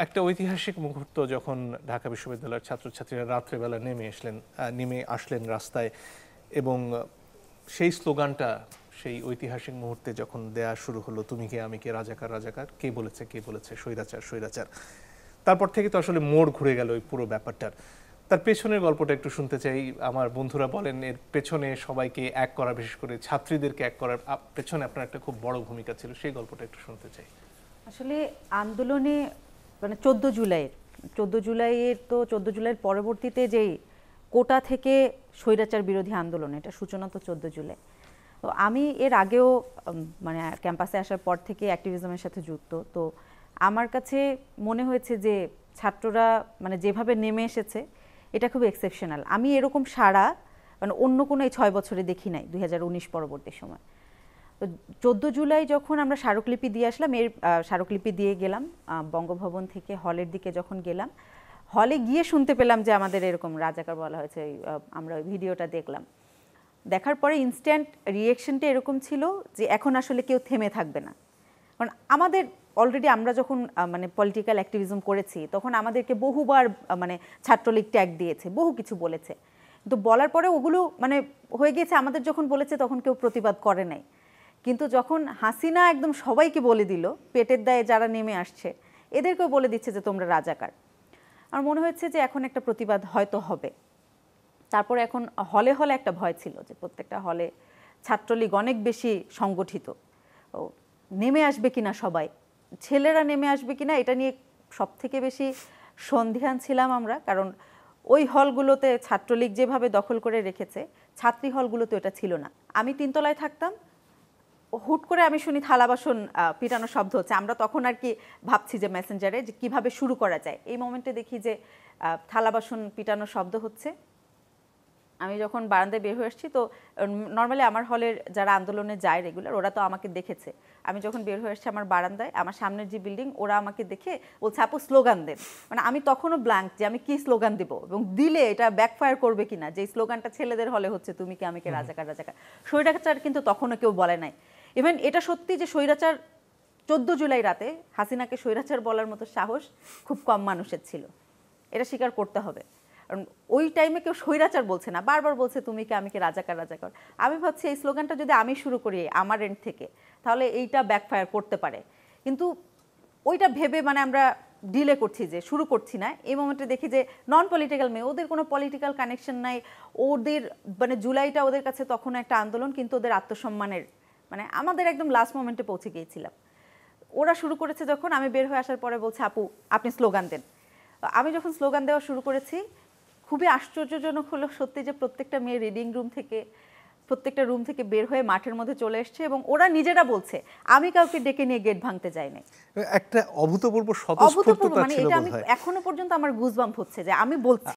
একটা ঐতিহাসিক মুহূর্ত যখন ঢাকা বিশ্ববিদ্যালয়ের ছাত্রছাত্রীরা রাত্রেবেলা নেমে আসলেন রাস্তায়, এবং সেই স্লোগানটা সেই ঐতিহাসিক মুহূর্তে যখন দেয়া শুরু হলো, তুমি কে আমি কে রাজাকার রাজাকার, কে বলেছে স্বৈরাচার স্বৈরাচার, তারপর থেকে তো আসলে মোড় ঘুরে গেল ওই পুরো ব্যাপারটার। তার পেছনের গল্পটা একটু শুনতে চাই। আমার বন্ধুরা বলেন এর পেছনে সবাইকে এক করা, বিশেষ করে ছাত্রীদেরকে এক করার পেছনে আপনার একটা খুব বড় ভূমিকা ছিল, সেই গল্পটা একটু শুনতে চাই। আসলে আন্দোলনে মানে 14 জুলাইয়ের পরবর্তীতে যেই কোটা থেকে স্বৈরাচার বিরোধী আন্দোলন, এটা সূচনা তো 14 জুলাই। তো আমি এর আগেও মানে ক্যাম্পাসে আসার পর থেকে অ্যাক্টিভিজমের সাথে যুক্ত। তো আমার কাছে মনে হয়েছে যে ছাত্ররা মানে যেভাবে নেমে এসেছে এটা খুব এক্সেপশনাল। আমি এরকম সারা মানে অন্য কোনো এই 6 বছরে দেখি নাই 2019 পরবর্তী সময়। তো 14 জুলাই যখন আমরা স্মারকলিপি দিয়ে আসলাম, স্মারকলিপি দিয়ে গেলাম বঙ্গভবন থেকে হলের দিকে যখন গেলাম, হলে গিয়ে শুনতে পেলাম যে আমাদের এরকম রাজাকার বলা হয়েছে। আমরা ওই ভিডিওটা দেখলাম, দেখার পরে ইনস্ট্যান্ট রিয়েকশনটা এরকম ছিল যে এখন আসলে কেউ থেমে থাকবে না। কারণ আমাদের অলরেডি আমরা যখন মানে পলিটিক্যাল অ্যাক্টিভিজম করেছি তখন আমাদেরকে বহুবার মানে ছাত্রলীগ ট্যাগ দিয়েছে, বহু কিছু বলেছে, কিন্তু বলার পরে ওগুলো মানে হয়ে গিয়েছে। আমাদের যখন বলেছে তখন কেউ প্রতিবাদ করে নাই, কিন্তু যখন হাসিনা একদম সবাইকে বলে দিল, পেটের দায়ে যারা নেমে আসছে এদেরকেও বলে দিচ্ছে যে তোমরা রাজাকার, আমার মনে হয়েছে যে এখন একটা প্রতিবাদ হয়তো হবে। তারপর এখন হলে হলে একটা ভয় ছিল যে প্রত্যেকটা হলে ছাত্রলীগ অনেক বেশি সংগঠিত, নেমে আসবে কিনা সবাই, ছেলেরা নেমে আসবে কিনা, এটা নিয়ে সব থেকে বেশি সন্দিহান ছিলাম আমরা। কারণ ওই হলগুলোতে ছাত্রলীগ যেভাবে দখল করে রেখেছে, ছাত্রী হলগুলোতে এটা ছিল না। আমি 3 তলায় থাকতাম, হুট করে আমি শুনি থালা বাসন পিটানোর শব্দ হচ্ছে। আমরা তখন আর কি ভাবছি যে মেসেঞ্জারে যে কীভাবে শুরু করা যায়। এই মোমেন্টে দেখি যে থালা বাসন পিটানোর শব্দ হচ্ছে। আমি যখন বারান্দায় বের হয়ে আসছি, তো নর্মালি আমার হলের যারা আন্দোলনে যায় রেগুলার, ওরা তো আমাকে দেখেছে। আমি যখন বের হয়ে আসছি আমার বারান্দায়, আমার সামনের যে বিল্ডিং, ওরা আমাকে দেখে বলছে আপু স্লোগান দেন। মানে আমি তখনও ব্ল্যাঙ্ক যে আমি কি স্লোগান দেবো এবং দিলে এটা ব্যাকফায়ার করবে কিনা। যে স্লোগানটা ছেলেদের হলে হচ্ছে তুমি কি আমি কে রাজাকার রাজাকার, স্বৈরাচার কিন্তু তখনও কেউ বলে নাই। ইভেন এটা সত্যি যে স্বৈরাচার 14 জুলাই রাতে হাসিনাকে স্বৈরাচার বলার মতো সাহস খুব কম মানুষের ছিল, এটা স্বীকার করতে হবে। কারণ ওই টাইমে কেউ স্বৈরাচার বলছে না, বারবার বলছে তুমি কি আমি কে রাজাকার রাজাকার। আমি ভাবছি এই স্লোগানটা যদি আমি শুরু করি আমার এন্ড থেকে, তাহলে এইটা ব্যাকফায়ার করতে পারে। কিন্তু ওইটা ভেবে মানে আমরা ডিলে করছি, যে শুরু করছি না। এই মোমেন্টে দেখি যে নন পলিটিক্যাল মেয়ে, ওদের কোনো পলিটিক্যাল কানেকশন নাই, ওদের মানে জুলাইটা ওদের কাছে তখন একটা আন্দোলন, কিন্তু ওদের আত্মসম্মানের মানে আমাদের একদম লাস্ট মোমেন্টে পৌঁছে গিয়েছিলাম। ওরা শুরু করেছে যখন, আমি বের হয়ে আসার পরে বলছে আপু আপনি স্লোগান দেন। আমি যখন স্লোগান দেওয়া শুরু করেছি, খুবই আশ্চর্যজনক হলো সত্যি যে প্রত্যেকটা মেয়ে রিডিং রুম থেকে, প্রত্যেকটা রুম থেকে বের হয়ে মাঠের মধ্যে চলে এসছে, এবং ওরা নিজেরা বলছে আমি কাউকে ডেকে নিয়ে গেট ভাঙতে যাইনি। একটা অভূতপূর্ব স্বতঃস্ফূর্ততা মানে ছিল এটা আমি বোধহয়। এখনো পর্যন্ত আমার গুজবাম্প হচ্ছে যে আমি বলছি